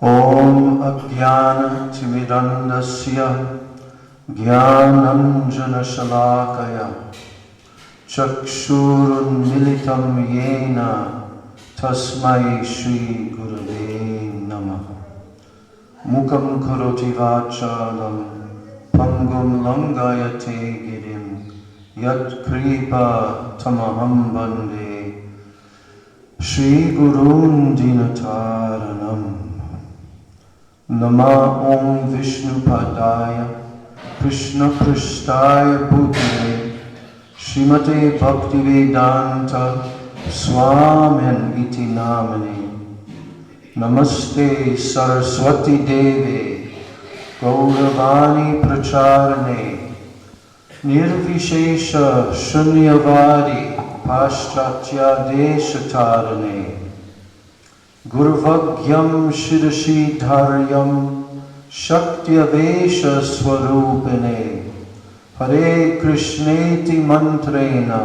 Om Ajnana Timirandasya Jnananjana Shalakaya Chakshurunmilitam Yena Tasmai Shri Gurave Namaha. Mukam Karoti Vachalam Pangum Langayate Girim Yat Kripa Tamaham Bande Shri Gurun Dinataranam. Nama Om Vishnu Padaya Krishna Prishtaya Bhutale Srimate Bhaktivedanta Swamin Iti Namane. Namaste Saraswati Deve Gauravani Pracharane Nirvishesha Shunyavadi Paschatya Deshatarane Gurvagyam Shidashi Dharyam Shaktya-vesha Swarupane Hare Krishneti Mantrena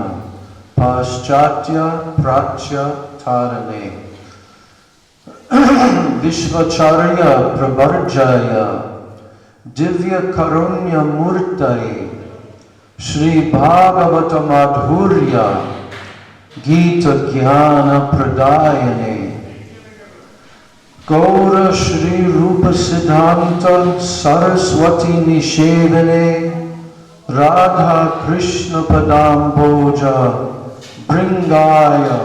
Paschatya Prachya Tarane Vishvacharya Prabharjaya Divya Karunya Murtaye Shri Bhagavata Madhurya Gita Jnana Pradayane Gaura Shri Rupa Siddhanta Saraswati Nishevane Radha Krishna Padamboja Bringaya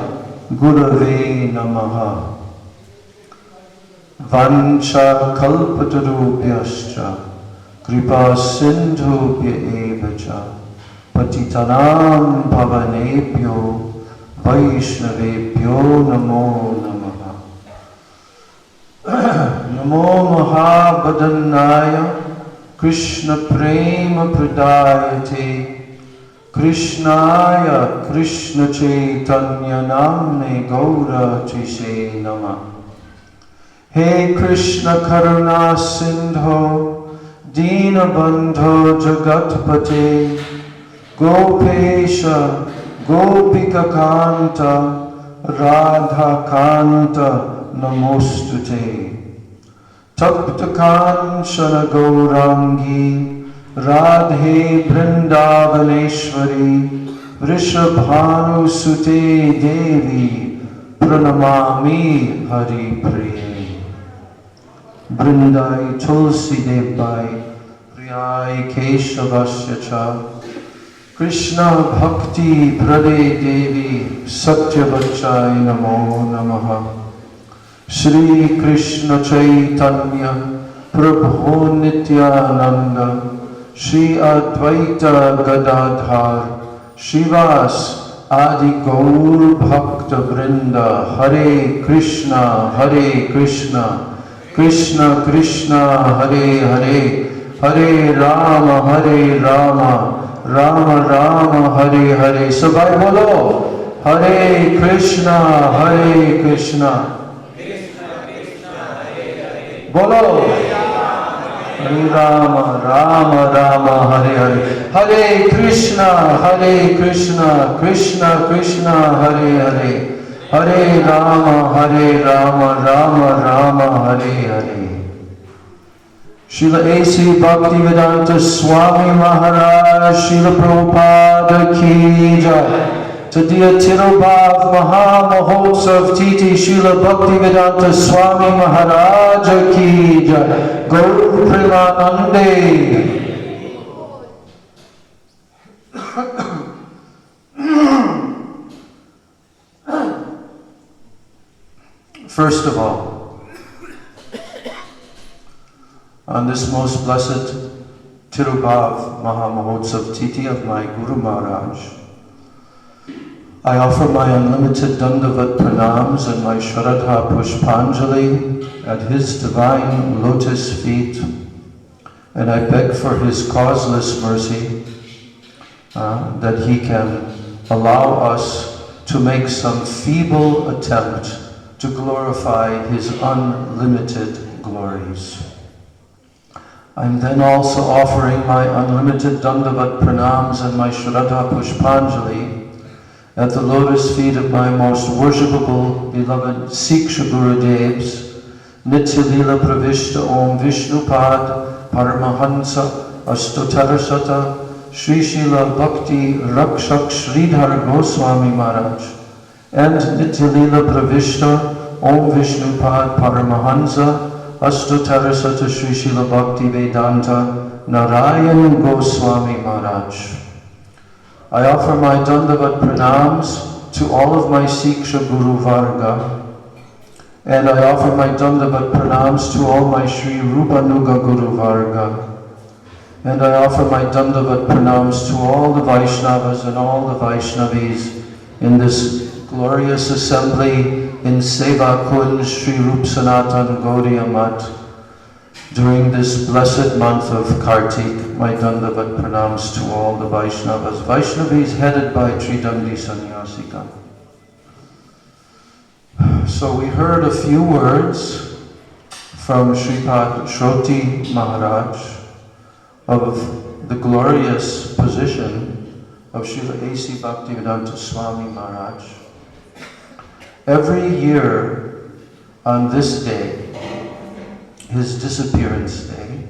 Gurave Namaha. Vancha Kalpatarubhyascha Kripa Sindhubhya Evacha Patitanam Pavanebhyo Vaishnavebhyo Namo Namaha. Namo Mahabhadanaya Krishna Prema Pradayate Krishnaya Krishna Chaitanya Namne Gaura Trise Nama. He Krishna Karuna Sindho Dina Bandho Jagatpate Gopesha Gopika Kanta Radha Kanta Namostute. Tapta Kanchana Gaurangi Radhe Vrindavaneshwari Vrishabhanu Sute Devi Pranamami Hari Priye. Brindai Tulsi Devbai Priyai Keshavasya Cha Krishna Bhakti Prade Devi Satyavachai Namo Namaha. Shri Krishna Chaitanya Prabhu Nityananda Shri Advaita Gadadhar Shivas Adi Gaur Bhakta Vrinda. Hare Krishna Krishna Krishna Hare Hare Hare Rama Rama Rama Hare Hare. Sabai bolo Hare Krishna Bolo Hare Rama Rama Hare Hare. Hare Krishna Krishna Hare Hare Hare Rama Rama Hare Hare. Srila A.C. Bhaktivedanta Swami Maharaj Srila Prabhupada Ki Jai. Tadiya Tirobhav Maha Mahotsav Titi Srila Bhaktivedanta Swami Maharaj Ki Jai. Gaur Premanande. First of all, on this most blessed Tirobhav Maha Mahotsav Titi of my Guru Maharaj, I offer my unlimited Dandavat Pranams and my Shraddha Pushpanjali at His divine lotus feet, and I beg for His causeless mercy that He can allow us to make some feeble attempt to glorify His unlimited glories. I'm then also offering my unlimited Dandavat Pranams and my Shraddha Pushpanjali at the lotus feet of my most worshipable, beloved Siksha Gurudevs, Nityalila Pravishta Om Vishnupad Paramahansa Astotarasata Srila Bhakti Rakshak Sridhar Goswami Maharaj and Nityalila Pravishta Om Vishnupad Paramahansa Astotarasata Srila Bhakti Vedanta Narayan Goswami Maharaj. I offer my Dandavat Pranams to all of my Siksha Guru Varga, and I offer my Dandavat Pranams to all my Sri Rupa Nuga Guru Varga, and I offer my Dandavat Pranams to all the Vaishnavas and all the Vaishnavis in this glorious assembly in Seva Kunj Sri Rup Sanatana Gaudiya Mat. During this blessed month of Kartik, my Dandavat Pranams to all the Vaishnavas, Vaishnavis headed by Tridandi Sannyasika. So we heard a few words from Sripad Shroti Maharaj of the glorious position of Srila A.C. Bhaktivedanta Swami Maharaj. Every year on this day, his disappearance day,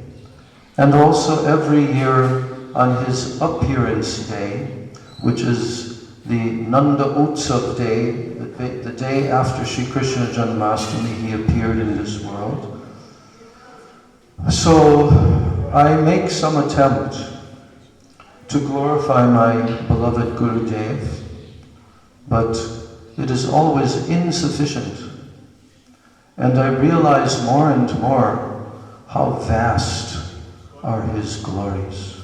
and also every year on his appearance day, which is the Nanda Utsav day, the day after Sri Krishna Janmashtami he appeared in this world. So I make some attempt to glorify my beloved Gurudev, but it is always insufficient. And I realize more and more how vast are his glories.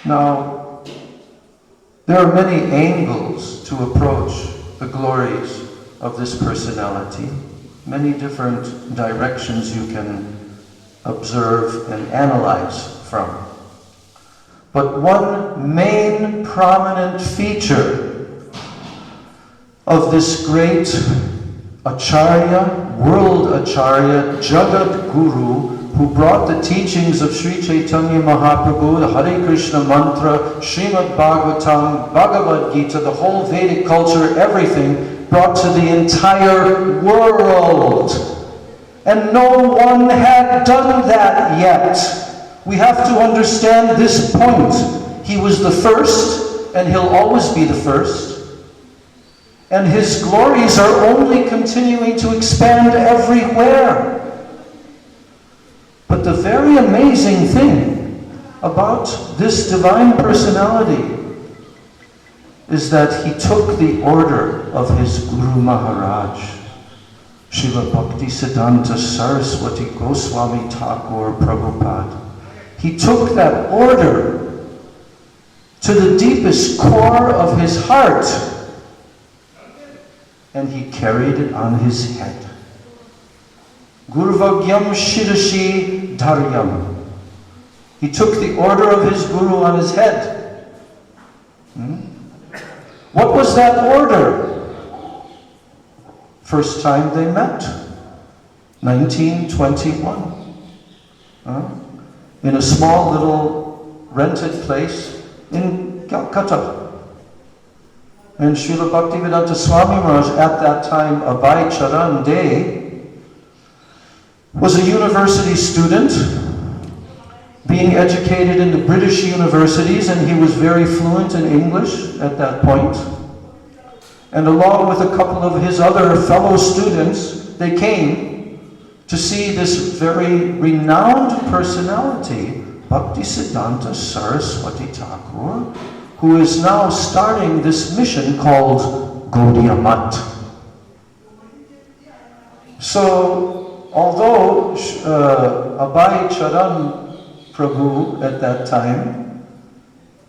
Now, there are many angles to approach the glories of this personality, many different directions you can observe and analyze from. But one main prominent feature of this great Acharya, world Acharya, Jagat Guru, who brought the teachings of Sri Chaitanya Mahaprabhu, the Hare Krishna mantra, Srimad Bhagavatam, Bhagavad Gita, the whole Vedic culture, everything, brought to the entire world. And no one had done that yet. We have to understand this point. He was the first, and he'll always be the first. And his glories are only continuing to expand everywhere. But the very amazing thing about this divine personality is that he took the order of his Guru Maharaj, Srila Bhaktisiddhanta Saraswati Goswami Thakur Prabhupada. He took that order to the deepest core of his heart, and he carried it on his head. Guruvagyam Shirashi Dharyam. He took the order of his Guru on his head. What was that order? First time they met, 1921. In a small little rented place in Calcutta. And Srila Bhaktivedanta Swami Maharaj, at that time, Abhay Charan Day, was a university student, being educated in the British universities, and he was very fluent in English at that point. And along with a couple of his other fellow students, they came to see this very renowned personality, Bhaktisiddhanta Saraswati Thakur, who is now starting this mission called Gaudiya Mat. So, although Abhay Charan Prabhu at that time,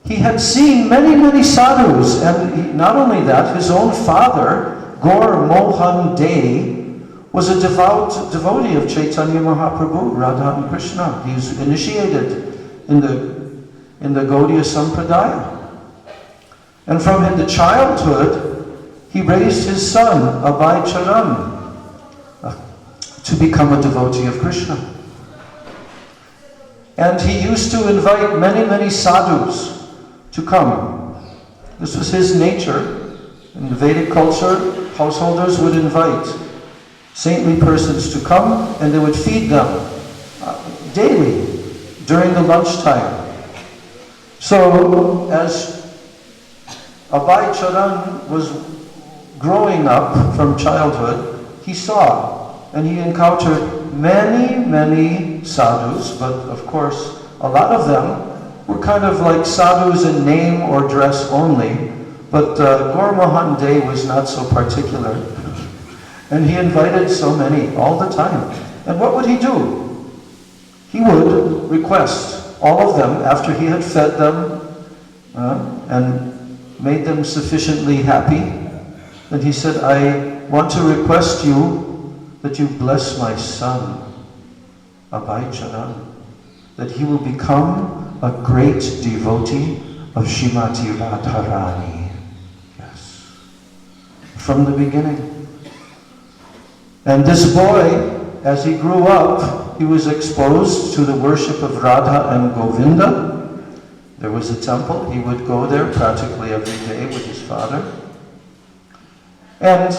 he had seen many, many sadhus, and not only that, his own father, Gaur Mohan Dey, was a devout devotee of Chaitanya Mahaprabhu, Radha and Krishna. He was initiated in the Gaudiya Sampradaya. And from the childhood, he raised his son, Abhay Charan, to become a devotee of Krishna. And he used to invite many, many sadhus to come. This was his nature. In the Vedic culture, householders would invite saintly persons to come, and they would feed them daily during the lunchtime. So as Abhay Charan was growing up from childhood, he saw and he encountered many sadhus, but of course a lot of them were kind of like sadhus in name or dress only, but Gaur Mohan Dey was not so particular. And he invited so many all the time. And what would he do? He would request all of them, after he had fed them and made them sufficiently happy, and he said, I want to request you that you bless my son, Abhay Charan, that he will become a great devotee of Srimati Radharani. Yes. From the beginning. And this boy, as he grew up, he was exposed to the worship of Radha and Govinda. There was a temple. He would go there practically every day with his father. And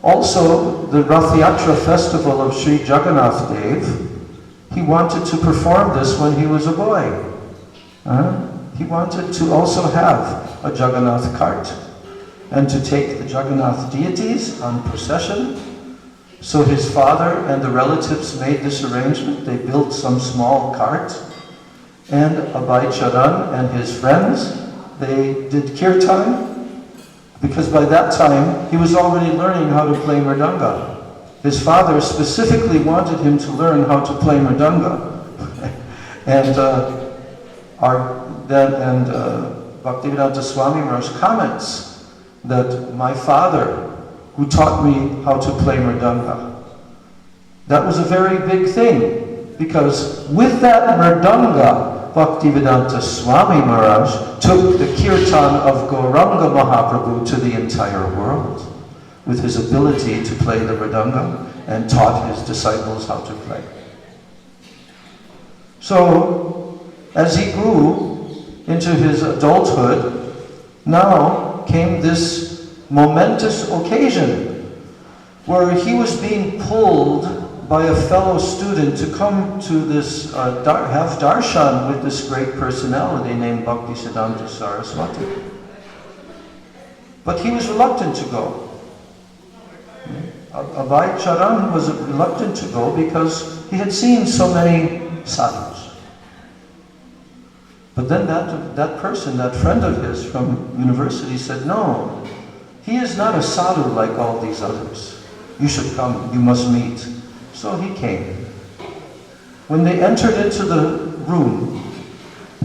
also the Rath Yatra festival of Sri Jagannath Dev, he wanted to perform this when he was a boy. He wanted to also have a Jagannath cart and to take the Jagannath deities on procession. So his father and the relatives made this arrangement. They built some small cart, and Abhay Charan and his friends, they did kirtan, because by that time he was already learning how to play mridanga. His father specifically wanted him to learn how to play mridanga. And Bhaktivedanta Swami Maharaj comments that my father, who taught me how to play mridanga, that was a very big thing, because with that mridanga, Bhaktivedanta Swami Maharaj took the kirtan of Gauranga Mahaprabhu to the entire world, with his ability to play the mridanga, and taught his disciples how to play. So, as he grew into his adulthood, now came this momentous occasion where he was being pulled by a fellow student to come to this, have darshan with this great personality named Bhaktisiddhanta Saraswati. But he was reluctant to go. Abhay Charan was reluctant to go because he had seen so many sadhus. But then that person, that friend of his from university said, no, he is not a sadhu like all these others. You should come, you must meet. So he came. When they entered into the room,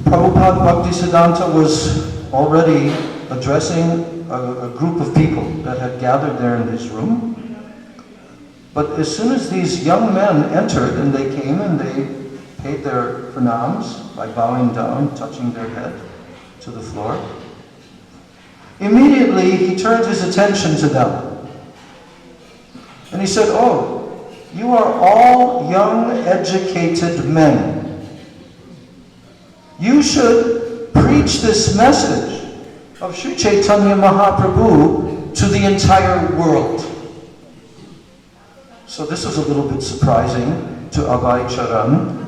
Prabhupada Bhaktisiddhanta was already addressing a group of people that had gathered there in his room. But as soon as these young men entered, and they came and they paid their pranams by bowing down, touching their head to the floor, immediately he turned his attention to them. And he said, oh, you are all young, educated men. You should preach this message of Sri Chaitanya Mahaprabhu to the entire world. So this was a little bit surprising to Abhay Charan,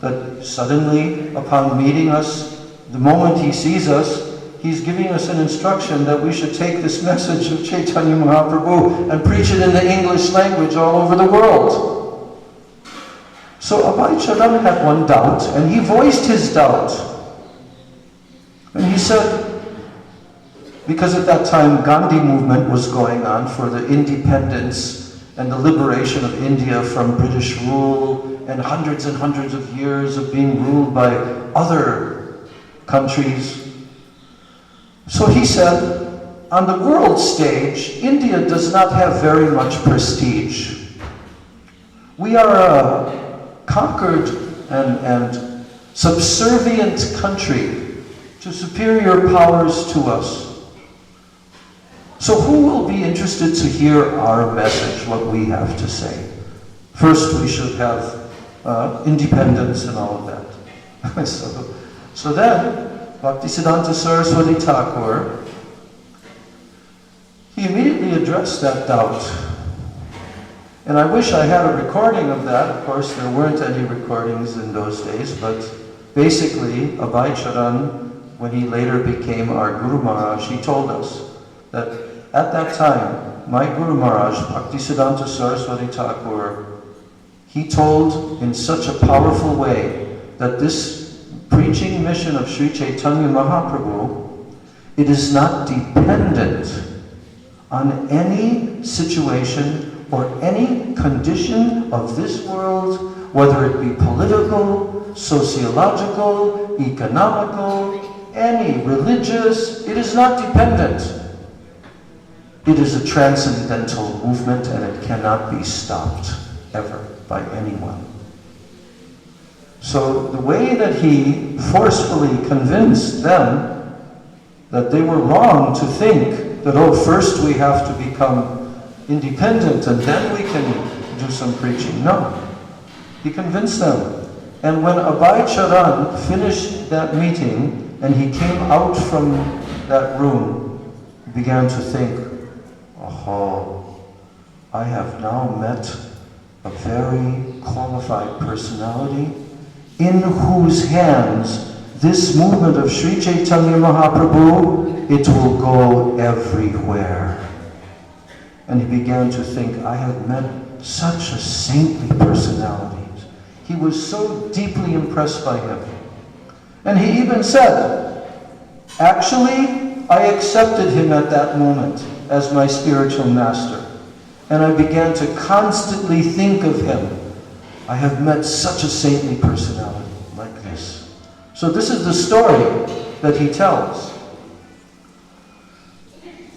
that suddenly, upon meeting us, the moment he sees us, he's giving us an instruction that we should take this message of Chaitanya Mahaprabhu and preach it in the English language all over the world. So Abhay Charan had one doubt, and he voiced his doubt. And he said, because at that time Gandhi movement was going on for the independence and the liberation of India from British rule, and hundreds of years of being ruled by other countries. So he said, on the world stage, India does not have very much prestige. We are a conquered and subservient country to superior powers to us. So who will be interested to hear our message, what we have to say? First, we should have independence and all of that. So then, Bhaktisiddhanta Saraswati Thakur, he immediately addressed that doubt. And I wish I had a recording of that. Of course, there weren't any recordings in those days, but basically, Abhay Charan, when he later became our Guru Maharaj, he told us that at that time, my Guru Maharaj, Bhaktisiddhanta Saraswati Thakur, he told in such a powerful way that this preaching mission of Sri Chaitanya Mahaprabhu, it is not dependent on any situation or any condition of this world, whether it be political, sociological, economical, any religious, it is not dependent. It is a transcendental movement and it cannot be stopped ever by anyone. So the way that he forcefully convinced them that they were wrong to think that, oh, first we have to become independent and then we can do some preaching. No. He convinced them. And when Abhay Charan finished that meeting and he came out from that room, he began to think, oh, I have now met a very qualified personality in whose hands this movement of Sri Chaitanya Mahaprabhu, it will go everywhere. And he began to think, I have met such a saintly personality. He was so deeply impressed by him. And he even said, actually, I accepted him at that moment as my spiritual master. And I began to constantly think of him. I have met such a saintly personality like this. So this is the story that he tells.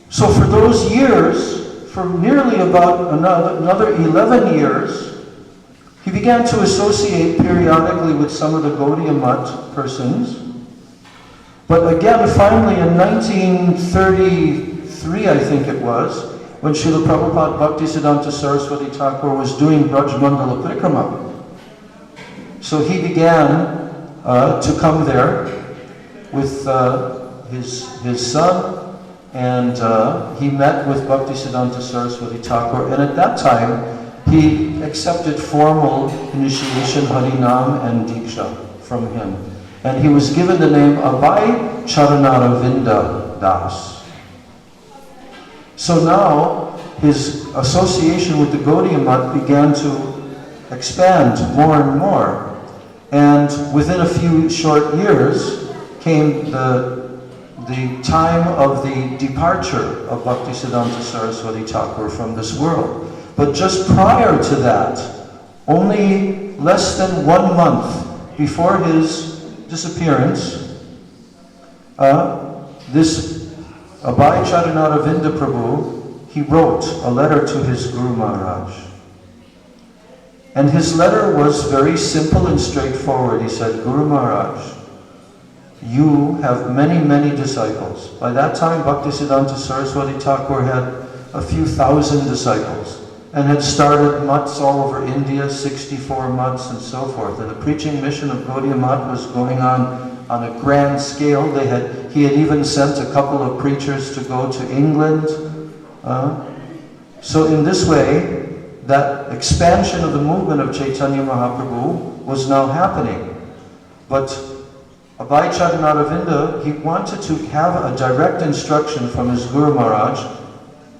So for those years, for nearly about another 11 years, he began to associate periodically with some of the Gaudiya Math persons. But again, finally in 1933, I think it was, when Srila Prabhupada Bhaktisiddhanta Saraswati Thakur was doing Braj Mandala Parikrama. So he began to come there with his son, and he met with Bhaktisiddhanta Saraswati Thakur, and at that time he accepted formal initiation, Harinam and Diksha from him. And he was given the name Abhay Charanaravinda Das. So now his association with the Gaudiya Math began to expand more and more. And within a few short years came the time of the departure of Bhaktisiddhanta Saraswati Thakur from this world. But just prior to that, only less than 1 month before his disappearance, this Abhay Charanaravinda Prabhu, he wrote a letter to his Guru Maharaj. And his letter was very simple and straightforward. He said, Guru Maharaj, you have many, many disciples. By that time, Bhaktisiddhanta Saraswati Thakur had a few thousand disciples and had started mutts all over India, 64 mutts and so forth. And the preaching mission of Gaudiya Math was going on a grand scale. He had even sent a couple of preachers to go to England. So in this way, that expansion of the movement of Chaitanya Mahaprabhu was now happening. But Abhay Charanaravinda, he wanted to have a direct instruction from his Guru Maharaj.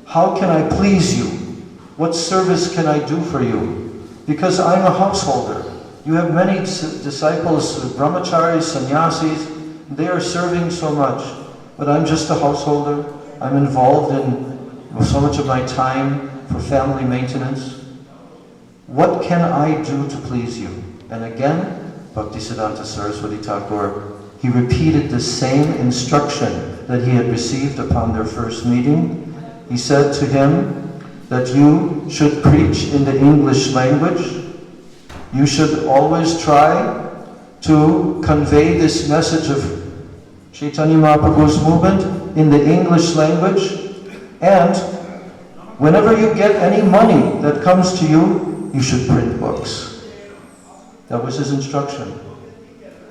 How can I please you? What service can I do for you? Because I'm a householder. You have many disciples, brahmacharis, sannyasis, they are serving so much. But I'm just a householder. I'm involved in so much of my time for family maintenance. What can I do to please you? And again, Bhaktisiddhanta Saraswati Thakur, he repeated the same instruction that he had received upon their first meeting. He said to him that you should preach in the English language. You should always try to convey this message of Chaitanya Mahaprabhu's movement in the English language. And whenever you get any money that comes to you, you should print books. That was his instruction.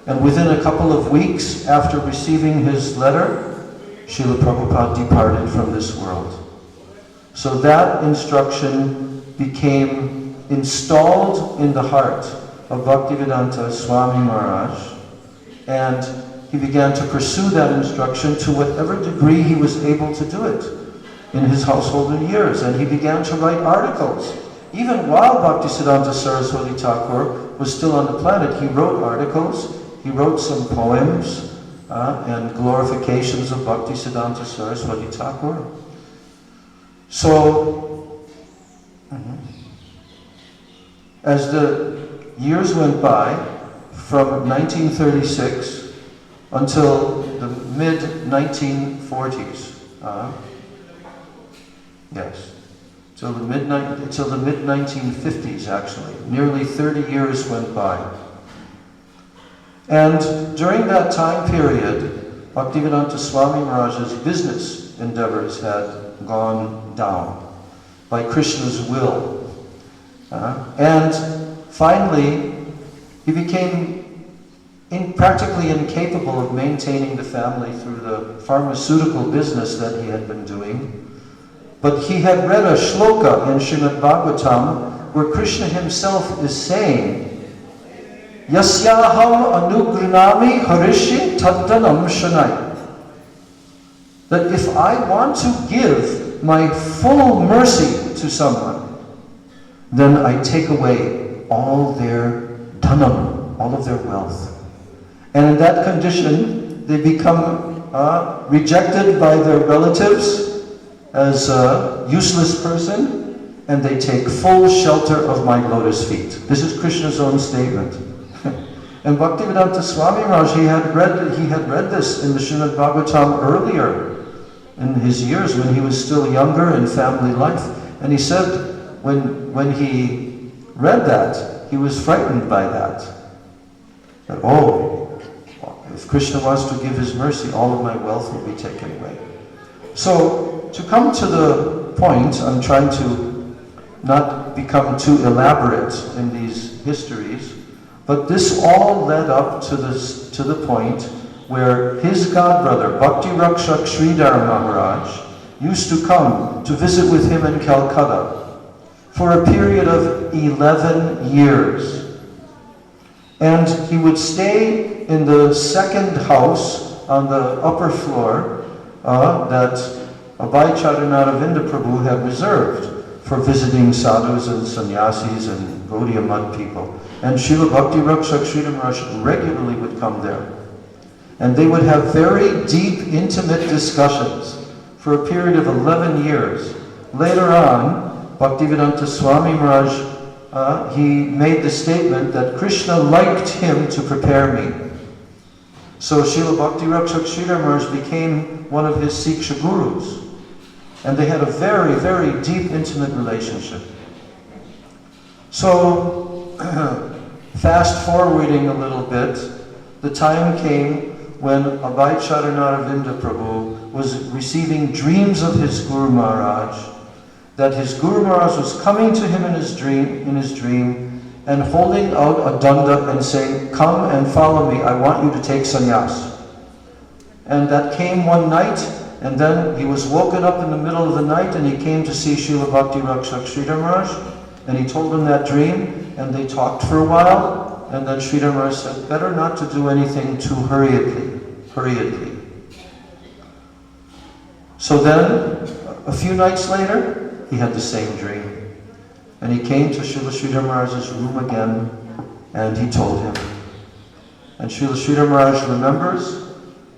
And within a couple of weeks after receiving his letter, Srila Prabhupada departed from this world. So that instruction became installed in the heart of Bhaktivedanta Swami Maharaj, and he began to pursue that instruction to whatever degree he was able to do it in his householder years. And he began to write articles. Even while Bhaktisiddhanta Saraswati Thakur was still on the planet, he wrote articles, he wrote some poems and glorifications of Bhaktisiddhanta Saraswati Thakur. So, as the years went by, from 1936 until the mid-1940s, till the mid-1950s actually, nearly 30 years went by. And during that time period, Bhaktivedanta Swami Maharaj's business endeavors had gone down by Krishna's will. And finally, he became practically incapable of maintaining the family through the pharmaceutical business that he had been doing. But he had read a shloka in Srimad Bhagavatam where Krishna himself is saying, Yasyaham anugranami harishi taddanam shanai. That if I want to give my full mercy to someone, then I take away all their dhanam, all of their wealth. And in that condition, they become rejected by their relatives as a useless person, and they take full shelter of my lotus feet. This is Krishna's own statement. And Bhaktivedanta Swami Maharaj, he had read this in the Srimad Bhagavatam earlier in his years when he was still younger in family life. And he said when he read that, he was frightened by that. That, if Krishna wants to give his mercy, all of my wealth will be taken away. So, to come to the point, I'm trying to not become too elaborate in these histories, but this all led up to the point where his godbrother, Bhakti Rakshak Sridhar Maharaj, used to come to visit with him in Calcutta for a period of 11 years. And he would stay in the second house on the upper floor that Abhay Charanaravinda Prabhu had reserved for visiting sadhus and sannyasis and Gaudiya mud people. And Srila Bhakti Rakshak Sridhar Maharaj regularly would come there. And they would have very deep, intimate discussions for a period of 11 years. Later on, Bhaktivedanta Swami Maharaj, he made the statement that Krishna liked him to prepare me. So Srila Bhakti Rakshak Sridhar Maharaj became one of his Siksha gurus. And they had a very, very deep, intimate relationship. So, fast forwarding a little bit, the time came when Abhay Charanaravinda Prabhu was receiving dreams of his Guru Maharaj, that his Guru Maharaj was coming to him in his dream, and holding out a danda and saying, "Come and follow me, I want you to take sannyas." And that came one night, and then he was woken up in the middle of the night, and he came to see Srila Bhakti Rakshak Sridhar Maharaj, and he told him that dream, and they talked for a while, and then Sridhar Maharaj said, better not to do anything too hurriedly. So then, a few nights later, he had the same dream. And he came to Srila Sridhar Maharaj's room again, and he told him. And Srila Sridhar Maharaj remembers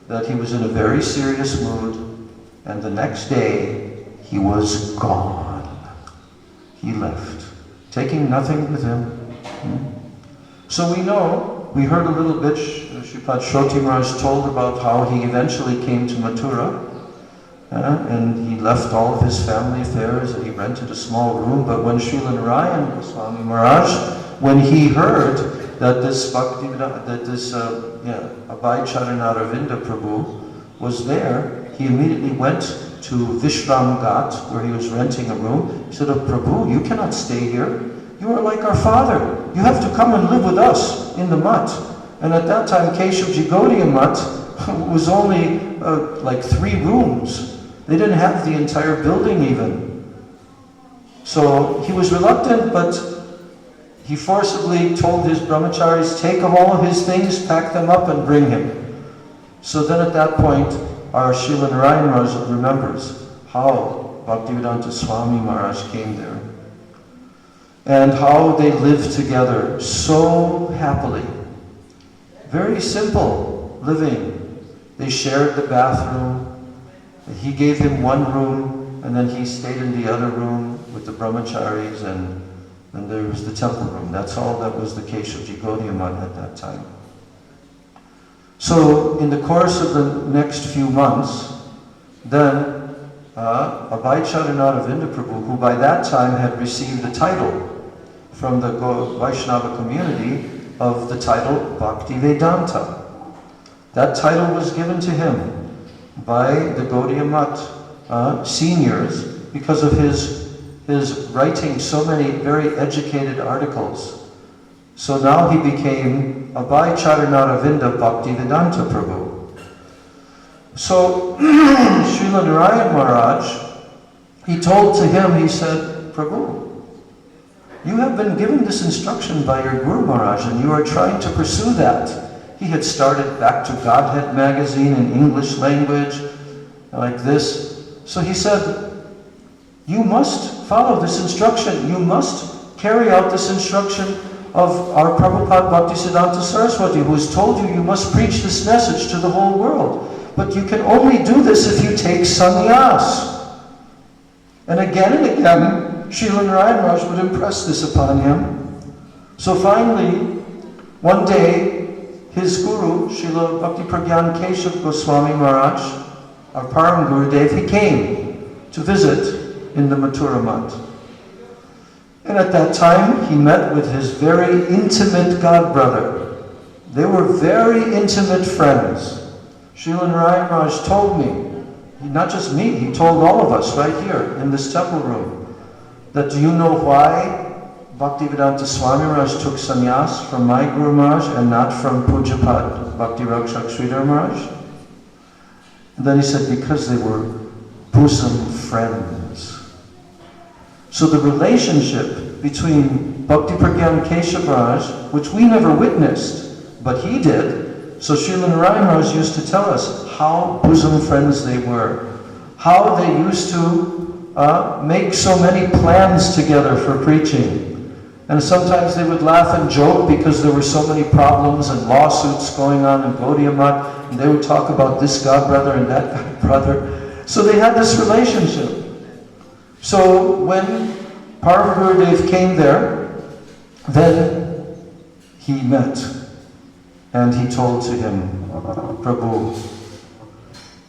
that he was in a very serious mood, and the next day, he was gone. He left, taking nothing with him. So we heard a little bit, Sripad Shroti Maharaj told about how he eventually came to Mathura, and he left all of his family affairs, and he rented a small room. But when Srila Narayan Goswami Maharaj, when he heard that this Abhay Charanaravinda Prabhu was there, he immediately went to Vishram Ghat, where he was renting a room. He said, "Oh, Prabhu, you cannot stay here. You are like our father. You have to come and live with us in the mutt." And at that time, Keshavji Gaudiya mutt was only like 3 rooms. They didn't have the entire building even. So he was reluctant, but he forcibly told his brahmacharis, take all of his things, pack them up and bring him. So then at that point, our Srila Narayan Maharaj remembers how Bhaktivedanta Swami Maharaj came there and how they lived together so happily. Very simple living. They shared the bathroom. He gave him one room, and then he stayed in the other room with the brahmacharis, and then there was the temple room. That's all that was the Keshavji Gaudiya Math at that time. So in the course of the next few months, then Abhay Charanaravinda Prabhu, who by that time had received the title from the Vaishnava community of the title Bhaktivedanta. That title was given to him by the Gaudiya Math seniors because of his writing so many very educated articles. So now he became Abhay Charanaravinda Bhaktivedanta Prabhu. So Srila Narayan Maharaj, he told to him, he said, Prabhu, you have been given this instruction by your Guru Maharaj and you are trying to pursue that. He had started Back to Godhead magazine in English language, like this. So he said, you must follow this instruction. You must carry out this instruction of our Prabhupada Bhaktisiddhanta Saraswati, who has told you must preach this message to the whole world. But you can only do this if you take sannyas. And again, Srila Narayan Maharaj would impress this upon him. So finally, one day, his guru, Srila Bhakti Pragyan Keshav Goswami Maharaj, our Param Gurudev, he came to visit in the Mathura Math. And at that time, he met with his very intimate godbrother. They were very intimate friends. Srila Narayan Maharaj told me, not just me, he told all of us right here in this temple room, that do you know why Bhaktivedanta Swami Maharaj took sannyas from my Guru Maharaj and not from Pujapad Bhakti Rakshak Sridhar Maharaj? And then he said, because they were bosom friends. So the relationship between Bhakti Pragyan Keshav Maharaj, which we never witnessed, but he did, so Srila Narayan Maharaj used to tell us how bosom friends they were, how they used to make so many plans together for preaching. And sometimes they would laugh and joke because there were so many problems and lawsuits going on in Gaudiya Math, and they would talk about this godbrother and that godbrother. So they had this relationship. So when Param Gurudev came there, then he met and he told to him, Prabhu,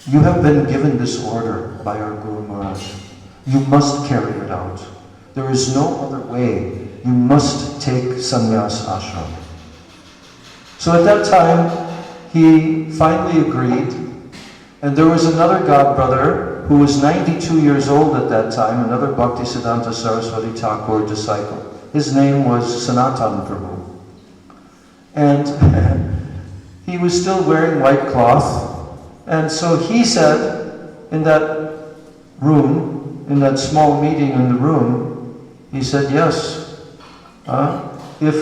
you have been given this order by our Guru Maharaj. You must carry it out. There is no other way. You must take sannyas ashram. So at that time, he finally agreed. And there was another godbrother who was 92 years old at that time, another Bhaktisiddhanta Saraswati Thakur disciple. His name was Sanatana Prabhu. And he was still wearing white cloth. And so he said, in that room, in that small meeting in the room, he said, yes, if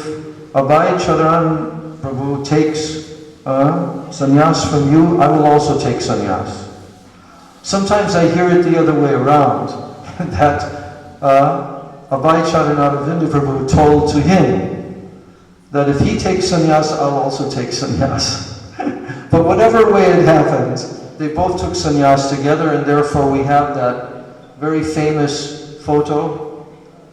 Abhay Charan Prabhu takes sannyas from you, I will also take sannyas. Sometimes I hear it the other way around, that Abhay Charanaravinda Prabhu told to him that if he takes sannyas, I'll also take sannyas. But whatever way it happened, they both took sannyas together, and therefore we have that very famous photo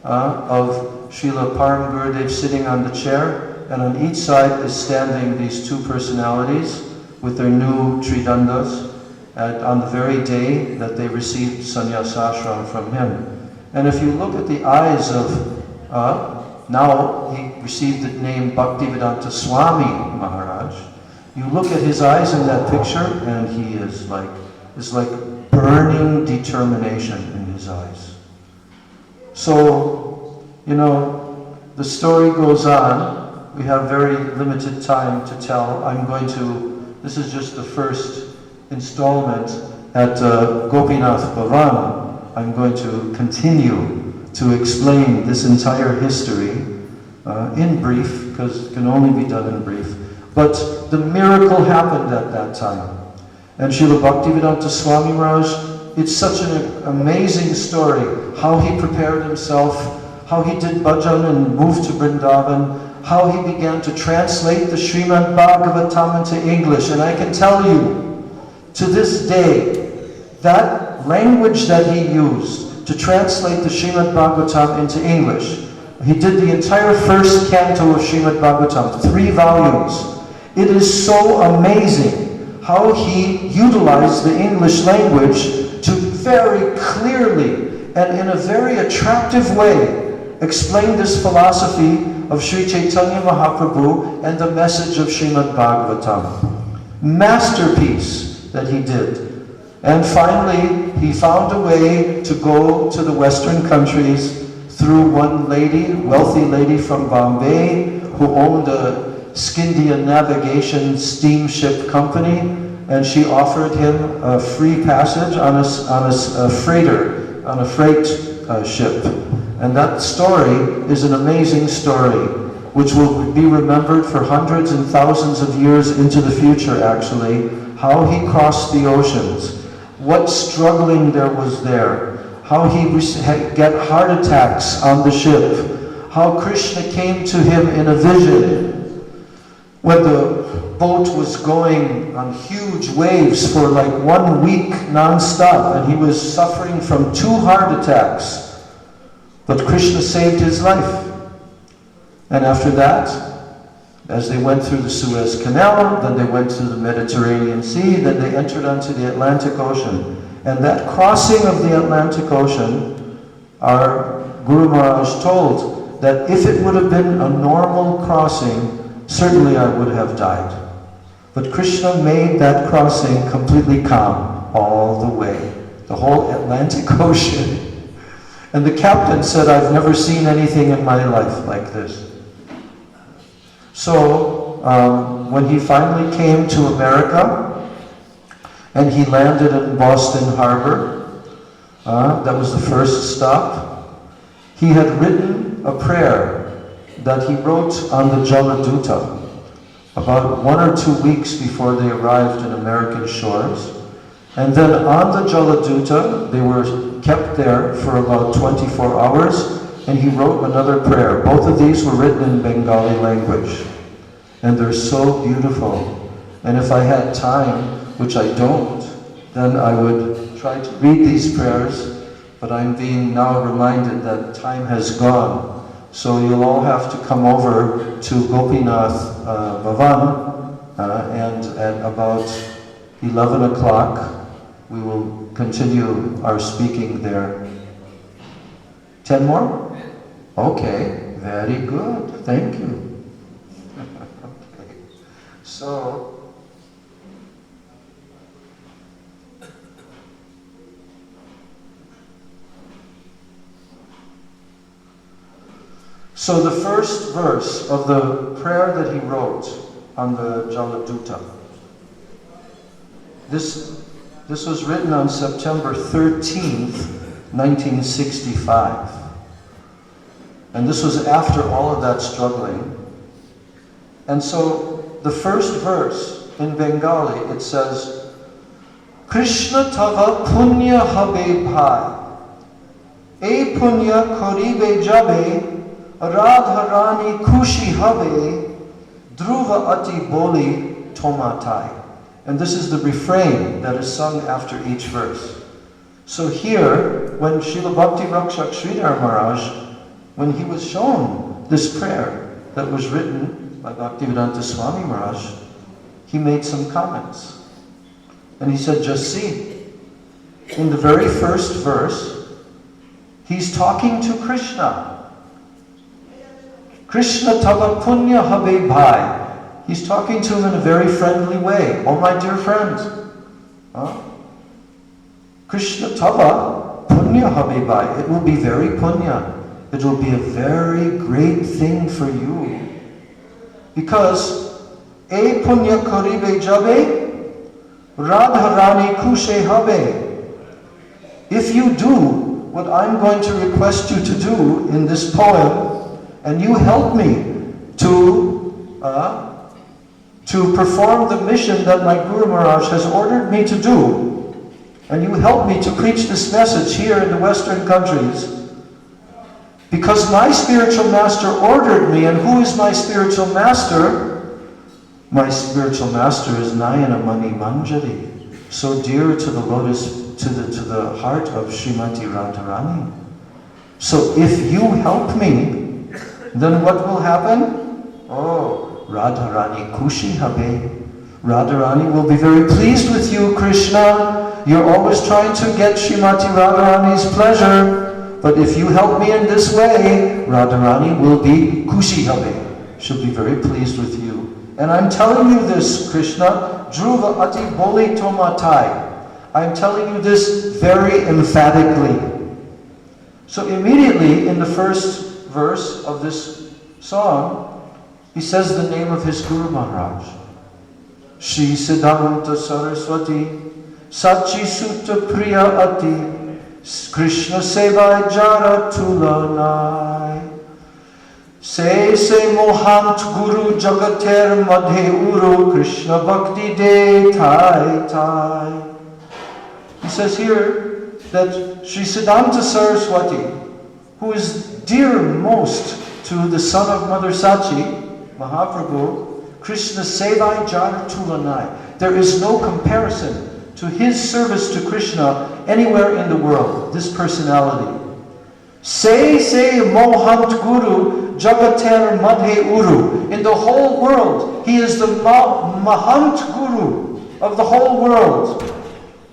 of Srila Param Gurudev sitting on the chair, and on each side is standing these two personalities with their new tridandas on the very day that they received sannyasashram from him. And if you look at the eyes of, now he received the name Bhaktivedanta Swami Maharaj, you look at his eyes in that picture and he is like burning determination in his eyes. So, you know, the story goes on. We have very limited time to tell. This is just the first installment at Gopinath Bhavan. I'm going to continue to explain this entire history in brief, because it can only be done in brief. But the miracle happened at that time. And Srila Bhaktivedanta Swami Maharaj, it's such an amazing story, how he prepared himself, how he did bhajan and moved to Vrindavan, how he began to translate the Srimad Bhagavatam into English. And I can tell you, to this day, that language that he used to translate the Srimad Bhagavatam into English, he did the entire first canto of Srimad Bhagavatam, 3 volumes. It is so amazing how he utilized the English language to very clearly and in a very attractive way explain this philosophy of Sri Chaitanya Mahaprabhu and the message of Srimad Bhagavatam. Masterpiece that he did. And finally, he found a way to go to the Western countries through one lady, wealthy lady from Bombay, who owned a Scindia navigation steamship company, and she offered him a free passage on a freighter, on a freight ship. And that story is an amazing story, which will be remembered for hundreds and thousands of years into the future, actually, how he crossed the oceans, what struggling there was there, how he get heart attacks on the ship, how Krishna came to him in a vision when the boat was going on huge waves for like 1 week non-stop, and he was suffering from 2 heart attacks. But Krishna saved his life. And after that, as they went through the Suez Canal, then they went to the Mediterranean Sea, then they entered onto the Atlantic Ocean. And that crossing of the Atlantic Ocean, our Guru Maharaj told that if it would have been a normal crossing, certainly I would have died. But Krishna made that crossing completely calm all the way, the whole Atlantic Ocean. And the captain said, I've never seen anything in my life like this. So, when he finally came to America, and he landed in Boston Harbor, that was the first stop, he had written a prayer that he wrote on the Jaladuta about 1 or 2 weeks before they arrived in American shores. And then on the Jaladuta, they were kept there for about 24 hours, and he wrote another prayer. Both of these were written in Bengali language, and they're so beautiful. And if I had time, which I don't, then I would try to read these prayers, but I'm being now reminded that time has gone. So you'll all have to come over to Gopinath Bhavan, and at about 11 o'clock, we will continue our speaking there. 10 more? Okay, very good, thank you. Okay. So the first verse of the prayer that he wrote on the Jaladuta, this was written on September 13th, 1965. And this was after all of that struggling. And so the first verse in Bengali, it says, Krishna tava punya habe bhai, e punya koribe jabe, Radharani Kushi Habe Dhruva Ati Boli Tomatai. And this is the refrain that is sung after each verse. So here, when Srila Bhakti Rakshak Sridhar Maharaj, when he was shown this prayer that was written by Bhaktivedanta Swami Maharaj, he made some comments. And he said, just see, in the very first verse, he's talking to Krishna. Krishna tava punya habe bhai. He's talking to him in a very friendly way. Oh, my dear friend. Krishna tava punya habe bhai. It will be very punya. It will be a very great thing for you. Because e punya karibe jabe, Radharani kushe habe. If you do what I'm going to request you to do in this poem, and you help me to perform the mission that my Guru Maharaj has ordered me to do, and you help me to preach this message here in the Western countries, because my spiritual master ordered me. And who is my spiritual master? My spiritual master is Nayana Mani Manjari, so dear to the lotus, to the heart of Srimati Radharani. So if you help me, then what will happen? Oh, Radharani Kushi Habe. Radharani will be very pleased with you, Krishna. You're always trying to get Srimati Radharani's pleasure. But if you help me in this way, Radharani will be Kushi Habe. She'll be very pleased with you. And I'm telling you this, Krishna, Dhruva Ati Boli Tomatai. I'm telling you this very emphatically. So immediately in the first verse of this song, he says the name of his Guru Maharaj. Shri Siddhanta Saraswati, Sachi Sutta Priya Ati, Krishna Sevai Jara Tulanai. Se Mohant Guru Jagater Madhe Uru, Krishna Bhakti De Tai Tai. He says here that Sri Siddhanta Saraswati, who is dear most to the son of Mother Sachi, Mahaprabhu, Krishna Sevai Jara Tulanai. There is no comparison to his service to Krishna anywhere in the world, this personality. Se Mohant Guru Jagater Madhe Uru. In the whole world, he is the Mahant Guru of the whole world.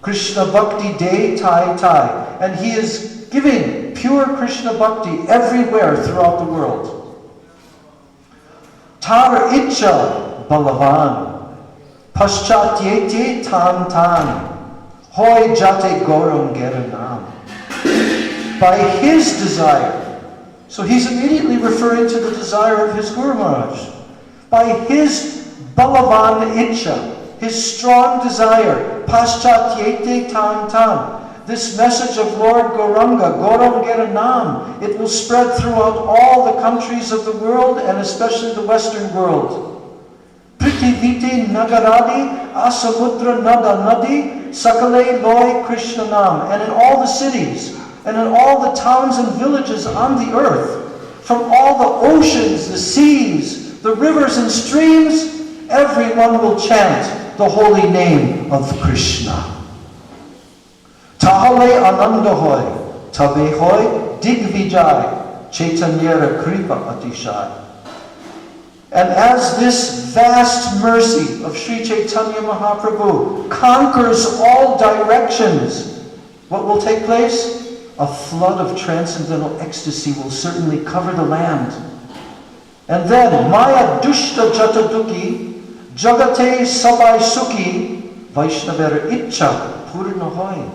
Krishna Bhakti De Tai Tai. And he is giving pure Krishna Bhakti everywhere throughout the world. Tar Icha Balavan. Paschatyete Tan Tan. Hoy Jate Goram Geranam. By his desire. So he's immediately referring to the desire of his Guru Maharaj. By his Balavan Icha, his strong desire, Paschatyete Tan Tan, this message of Lord Gauranga, Goram Geranam, it will spread throughout all the countries of the world and especially the Western world. Prithivite Nagaradi, Asamudra Nada Nadi, Sakale Loy Krishna Nam, and in all the cities, and in all the towns and villages on the earth, from all the oceans, the seas, the rivers and streams, everyone will chant the holy name of Krishna. Tahale Anandahoy, Tabehoy Digvijay, Chaitanyara Kripa Atishai. And as this vast mercy of Sri Chaitanya Mahaprabhu conquers all directions, what will take place? A flood of transcendental ecstasy will certainly cover the land. And then, Maya Dushta Jataduki, Jagate Sabai Sukhi, Vaishnavera Itcha Purnahoy.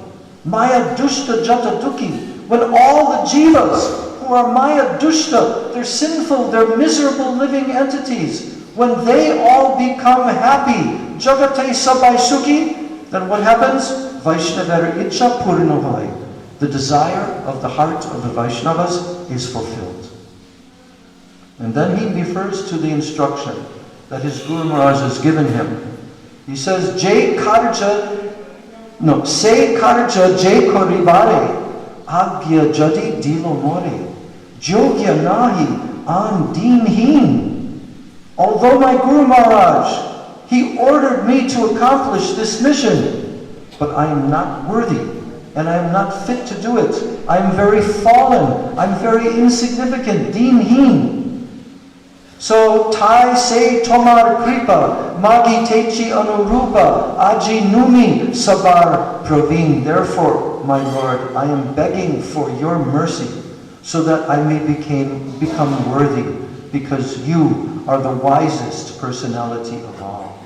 Maya Dushta Jataduki, when all the jivas who are Maya Dushta, they're sinful, they're miserable living entities, when they all become happy, Jagate Sabai Sukhi, then what happens? Vaishnavera Itcha Purnahoy. The desire of the heart of the Vaishnavas is fulfilled. And then he refers to the instruction that his Guru Maharaj has given him. He says, Se karja Jai korivare, agya jadi dilo more, jogya nahi an dinhin. Although my Guru Maharaj, he ordered me to accomplish this mission, but I am not worthy. And I am not fit to do it. I am very fallen. I'm very insignificant. Dinhin. So, Tai Se Tomar Kripa, Magi Techi Anurupa, Aji Numi Sabar Praveen. Therefore, my Lord, I am begging for your mercy so that I may become worthy, because you are the wisest personality of all.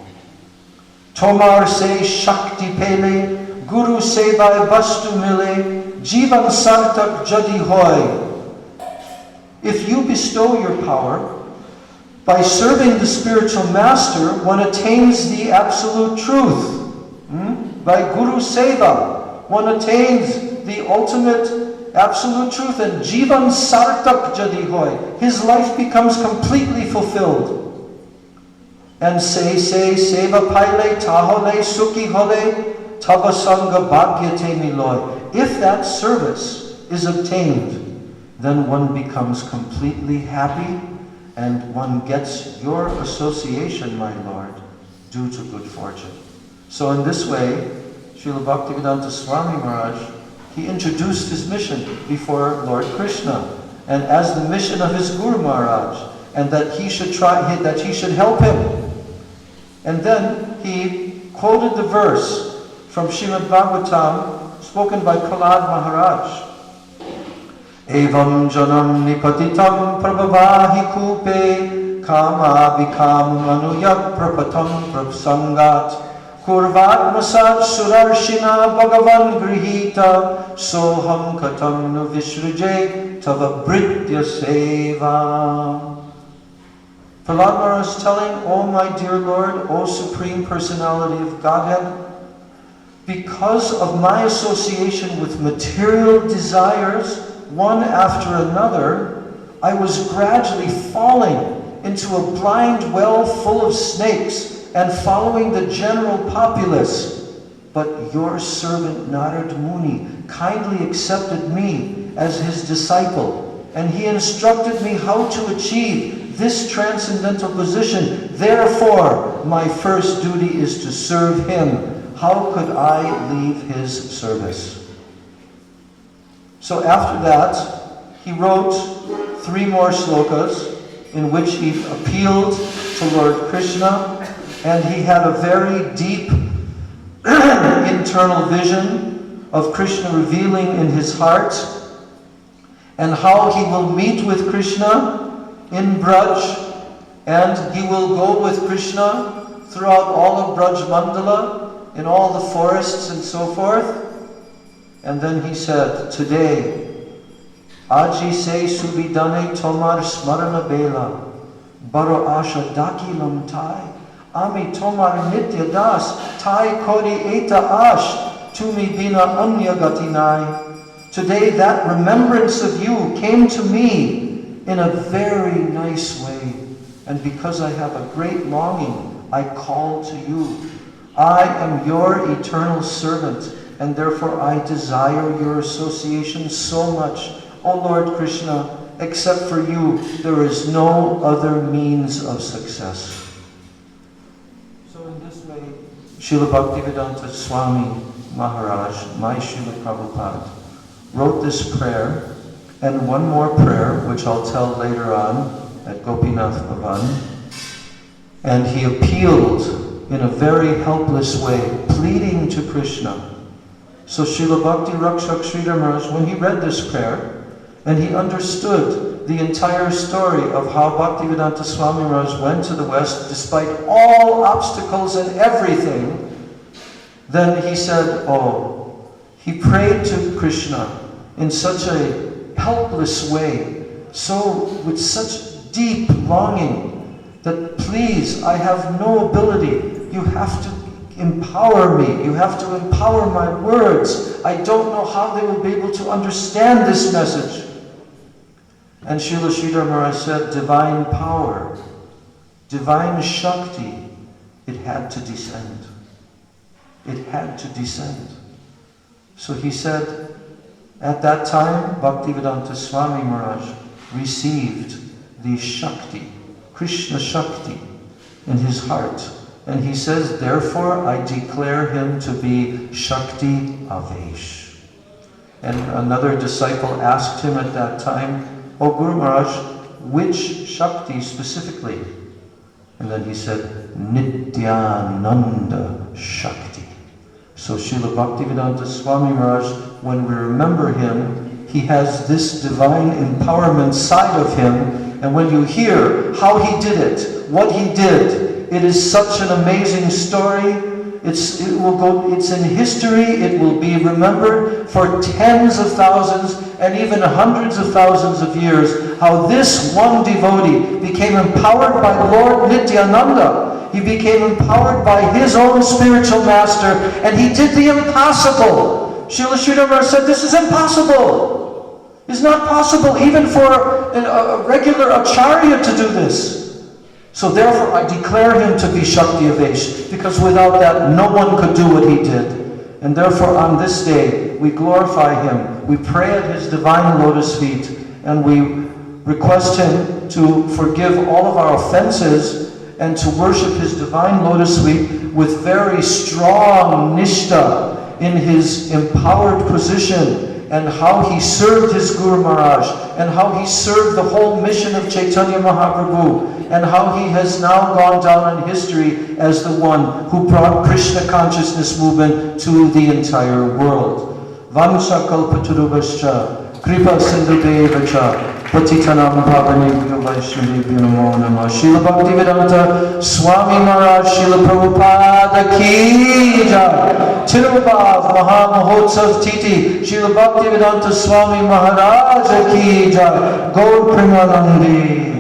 Tomar Se Shakti Pele, Guru Sevai Vastu Mile, Jivan Sartak Jadi Hoy. If you bestow your power, by serving the spiritual master, one attains the absolute truth. By Guru Seva, one attains the ultimate absolute truth, and jivan sartak jadi hoy, his life becomes completely fulfilled. And say, seva paile tahole sukhi hole, tavasanga bhagyate miloy. If that service is obtained, then one becomes completely happy, and one gets your association, my Lord, due to good fortune. So in this way, Srila Bhaktivedanta Swami Maharaj, he introduced his mission before Lord Krishna, and as the mission of his Guru Maharaj, and that he should help him. And then he quoted the verse from Srimad Bhagavatam, spoken by Prahlad Maharaj. Evam janam nipatitam prabhavahi kupe kama vikam manuyat prapatam prapsangat kurvat masad surarshina bhagavan grihita soham katam nu vishruje tava britya seva. Prahlad Maharaj is telling, "O my dear Lord, O Supreme Personality of Godhead, because of my association with material desires, one after another, I was gradually falling into a blind well full of snakes and following the general populace. But your servant Narad Muni kindly accepted me as his disciple, and he instructed me how to achieve this transcendental position. Therefore, my first duty is to serve him. How could I leave his service?" So after that, he wrote 3 more slokas in which he appealed to Lord Krishna, and he had a very deep internal vision of Krishna revealing in his heart, and how he will meet with Krishna in Braj, and he will go with Krishna throughout all of Braj Mandala, in all the forests and so forth. And then he said, "Today, Aji se subidane tomar smarana bela, baro asha dakilam tai, ami tomar nitya das, tai kodi eta ash, tumi bina anya gatinai." Today that remembrance of you came to me in a very nice way, and because I have a great longing, I call to you. I am your eternal servant, and therefore I desire your association so much. O Lord Krishna, except for you, there is no other means of success. So in this way, Srila Bhaktivedanta Swami Maharaj, my Srila Prabhupada, wrote this prayer, and one more prayer, which I'll tell later on at Gopinath Bhavan. And he appealed in a very helpless way, pleading to Krishna. So Srila Bhakti Rakshak Sridhar Maharaj, when he read this prayer, and he understood the entire story of how Bhaktivedanta Swami Maharaj went to the West despite all obstacles and everything, then he said, he prayed to Krishna in such a helpless way, so with such deep longing, that please, I have no ability. You have to empower me. You have to empower my words. I don't know how they will be able to understand this message. And Srila Sridhar Maharaj said, divine power, divine Shakti, it had to descend. It had to descend. So he said, at that time, Bhaktivedanta Swami Maharaj received the Shakti, Krishna Shakti, in his heart. And he says, therefore I declare him to be Shakti Avesh. And another disciple asked him at that time, "O Guru Maharaj, which Shakti specifically?" And then he said, Nityananda Shakti. So Srila Bhaktivedanta Swami Maharaj, when we remember him, he has this divine empowerment side of him. And when you hear how he did it, what he did, it is such an amazing story. It's in history. It will be remembered for tens of thousands and even hundreds of thousands of years, how this one devotee became empowered by Lord Nityananda. He became empowered by his own spiritual master, and he did the impossible. Srila Sridhar Maharaj said, this is impossible. It's not possible even for a regular acharya to do this. So therefore I declare him to be Shakti Avesh, because without that no one could do what he did. And therefore on this day we glorify him, we pray at his divine lotus feet, and we request him to forgive all of our offenses and to worship his divine lotus feet with very strong nishta in his empowered position, and how he served his Guru Maharaj, and how he served the whole mission of Chaitanya Mahaprabhu, and how he has now gone down in history as the one who brought Krishna consciousness movement to the entire world. Vansha kalpatarubhascha, kripa sindhudevacha, patitanam pavanebhyo vaishnavebhyo namo namah. Srila Bhaktivedanta Swami Maharaj, Srila Prabhupada ki jai. Tirubhav Maha Mahotsav Titi, Srila Bhaktivedanta Swami Maharaj ki jai. Gaur Premanandi.